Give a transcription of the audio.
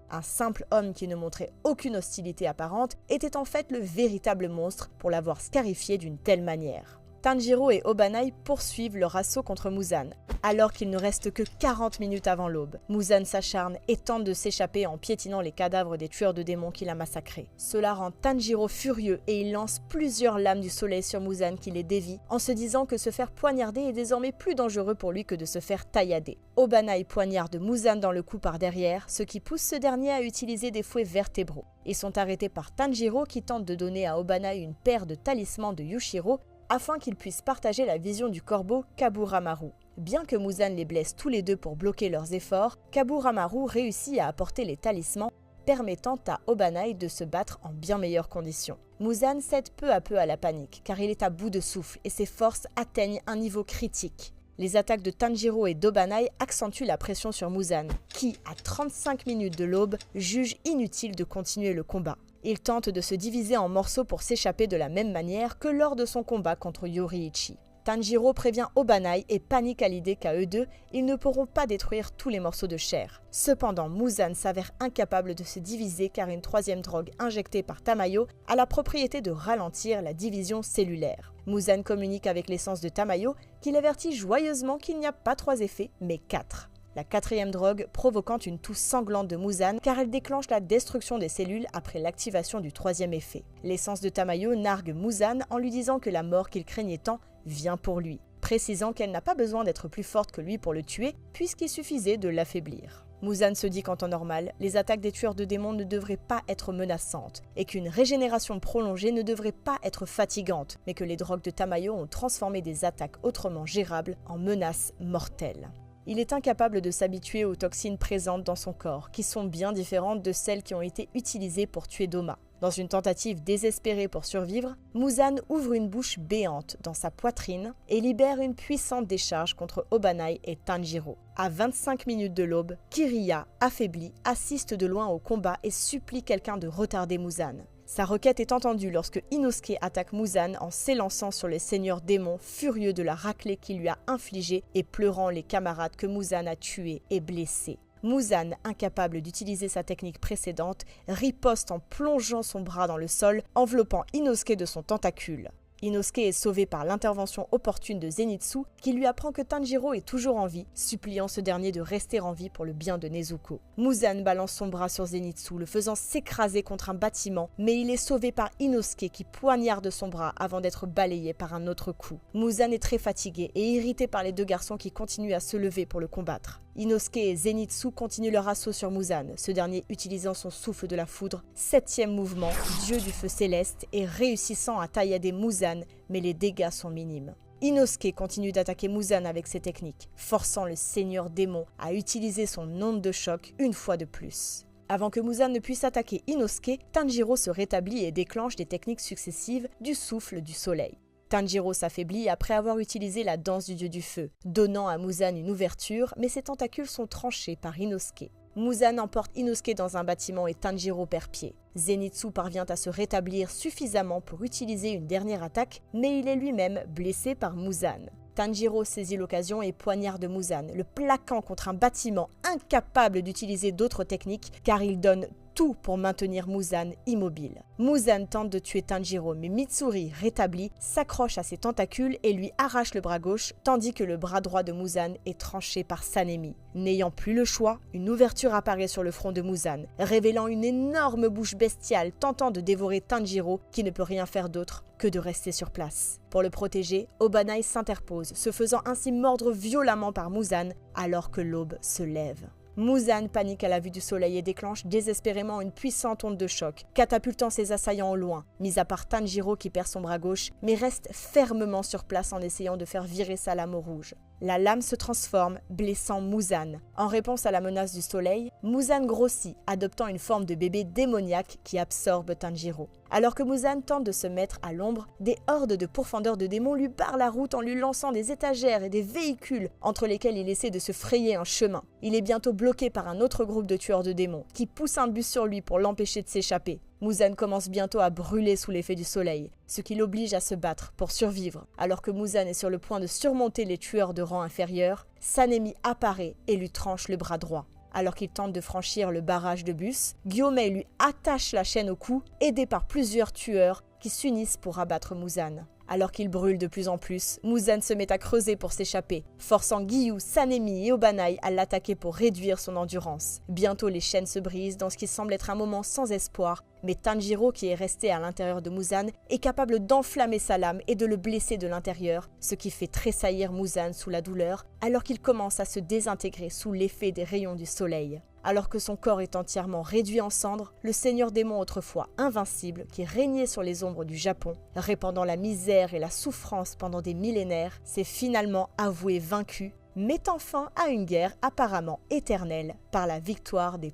Un simple homme qui ne montrait aucune hostilité apparente était en fait le véritable monstre pour l'avoir scarifié d'une telle manière. Tanjiro et Obanai poursuivent leur assaut contre Muzan, alors qu'il ne reste que 40 minutes avant l'aube. Muzan s'acharne et tente de s'échapper en piétinant les cadavres des tueurs de démons qu'il a massacrés. Cela rend Tanjiro furieux et il lance plusieurs lames du soleil sur Muzan qui les dévie, en se disant que se faire poignarder est désormais plus dangereux pour lui que de se faire taillader. Obanai poignarde Muzan dans le cou par derrière, ce qui pousse ce dernier à utiliser des fouets vertébraux. Ils sont arrêtés par Tanjiro qui tente de donner à Obanai une paire de talismans de Yushiro, afin qu'ils puissent partager la vision du corbeau Kaburamaru. Bien que Muzan les blesse tous les deux pour bloquer leurs efforts, Kaburamaru réussit à apporter les talismans, permettant à Obanai de se battre en bien meilleures conditions. Muzan cède peu à peu à la panique, car il est à bout de souffle et ses forces atteignent un niveau critique. Les attaques de Tanjiro et d'Obanai accentuent la pression sur Muzan, qui, à 35 minutes de l'aube, juge inutile de continuer le combat. Il tente de se diviser en morceaux pour s'échapper de la même manière que lors de son combat contre Yoriichi. Tanjiro prévient Obanai et panique à l'idée qu'à eux deux, ils ne pourront pas détruire tous les morceaux de chair. Cependant, Muzan s'avère incapable de se diviser car une troisième drogue injectée par Tamayo a la propriété de ralentir la division cellulaire. Muzan communique avec l'essence de Tamayo qui l'avertit joyeusement qu'il n'y a pas 3 effets, mais 4. La quatrième drogue provoquant une toux sanglante de Muzan car elle déclenche la destruction des cellules après l'activation du troisième effet. L'essence de Tamayo nargue Muzan en lui disant que la mort qu'il craignait tant vient pour lui, précisant qu'elle n'a pas besoin d'être plus forte que lui pour le tuer puisqu'il suffisait de l'affaiblir. Muzan se dit qu'en temps normal, les attaques des tueurs de démons ne devraient pas être menaçantes et qu'une régénération prolongée ne devrait pas être fatigante, mais que les drogues de Tamayo ont transformé des attaques autrement gérables en menaces mortelles. Il est incapable de s'habituer aux toxines présentes dans son corps, qui sont bien différentes de celles qui ont été utilisées pour tuer Doma. Dans une tentative désespérée pour survivre, Muzan ouvre une bouche béante dans sa poitrine et libère une puissante décharge contre Obanai et Tanjiro. À 25 minutes de l'aube, Kiriya, affaibli, assiste de loin au combat et supplie quelqu'un de retarder Muzan. Sa requête est entendue lorsque Inosuke attaque Muzan en s'élançant sur les seigneurs démons furieux de la raclée qu'il lui a infligée et pleurant les camarades que Muzan a tués et blessés. Muzan, incapable d'utiliser sa technique précédente, riposte en plongeant son bras dans le sol, enveloppant Inosuke de son tentacule. Inosuke est sauvé par l'intervention opportune de Zenitsu qui lui apprend que Tanjiro est toujours en vie, suppliant ce dernier de rester en vie pour le bien de Nezuko. Muzan balance son bras sur Zenitsu, le faisant s'écraser contre un bâtiment, mais il est sauvé par Inosuke qui poignarde son bras avant d'être balayé par un autre coup. Muzan est très fatigué et irrité par les deux garçons qui continuent à se lever pour le combattre. Inosuke et Zenitsu continuent leur assaut sur Muzan, ce dernier utilisant son souffle de la foudre, 7e mouvement, dieu du feu céleste, et réussissant à taillader Muzan, mais les dégâts sont minimes. Inosuke continue d'attaquer Muzan avec ses techniques, forçant le seigneur démon à utiliser son onde de choc une fois de plus. Avant que Muzan ne puisse attaquer Inosuke, Tanjiro se rétablit et déclenche des techniques successives du souffle du soleil. Tanjiro s'affaiblit après avoir utilisé la danse du dieu du feu, donnant à Muzan une ouverture, mais ses tentacules sont tranchés par Inosuke. Muzan emporte Inosuke dans un bâtiment et Tanjiro perd pied. Zenitsu parvient à se rétablir suffisamment pour utiliser une dernière attaque, mais il est lui-même blessé par Muzan. Tanjiro saisit l'occasion et poignarde Muzan, le plaquant contre un bâtiment, incapable d'utiliser d'autres techniques car il donne tout pour maintenir Muzan immobile. Muzan tente de tuer Tanjiro, mais Mitsuri, rétabli, s'accroche à ses tentacules et lui arrache le bras gauche, tandis que le bras droit de Muzan est tranché par Sanemi. N'ayant plus le choix, une ouverture apparaît sur le front de Muzan, révélant une énorme bouche bestiale tentant de dévorer Tanjiro, qui ne peut rien faire d'autre que de rester sur place. Pour le protéger, Obanai s'interpose, se faisant ainsi mordre violemment par Muzan, alors que l'aube se lève. Muzan panique à la vue du soleil et déclenche désespérément une puissante onde de choc, catapultant ses assaillants au loin, mis à part Tanjiro qui perd son bras gauche, mais reste fermement sur place en essayant de faire virer sa lame au rouge. La lame se transforme, blessant Muzan. En réponse à la menace du soleil, Muzan grossit, adoptant une forme de bébé démoniaque qui absorbe Tanjiro. Alors que Muzan tente de se mettre à l'ombre, des hordes de pourfendeurs de démons lui barrent la route en lui lançant des étagères et des véhicules entre lesquels il essaie de se frayer un chemin. Il est bientôt bloqué par un autre groupe de tueurs de démons qui pousse un bus sur lui pour l'empêcher de s'échapper. Muzan commence bientôt à brûler sous l'effet du soleil, ce qui l'oblige à se battre pour survivre. Alors que Muzan est sur le point de surmonter les tueurs de rang inférieur, Sanemi apparaît et lui tranche le bras droit. Alors qu'il tente de franchir le barrage de bus, Gyomei lui attache la chaîne au cou, aidé par plusieurs tueurs qui s'unissent pour abattre Muzan. Alors qu'il brûle de plus en plus, Muzan se met à creuser pour s'échapper, forçant Giyu, Sanemi et Obanai à l'attaquer pour réduire son endurance. Bientôt les chaînes se brisent dans ce qui semble être un moment sans espoir, mais Tanjiro, qui est resté à l'intérieur de Muzan, est capable d'enflammer sa lame et de le blesser de l'intérieur, ce qui fait tressaillir Muzan sous la douleur, alors qu'il commence à se désintégrer sous l'effet des rayons du soleil. Alors que son corps est entièrement réduit en cendres, le seigneur démon autrefois invincible, qui régnait sur les ombres du Japon, répandant la misère et la souffrance pendant des millénaires, s'est finalement avoué vaincu, mettant fin à une guerre apparemment éternelle par la victoire des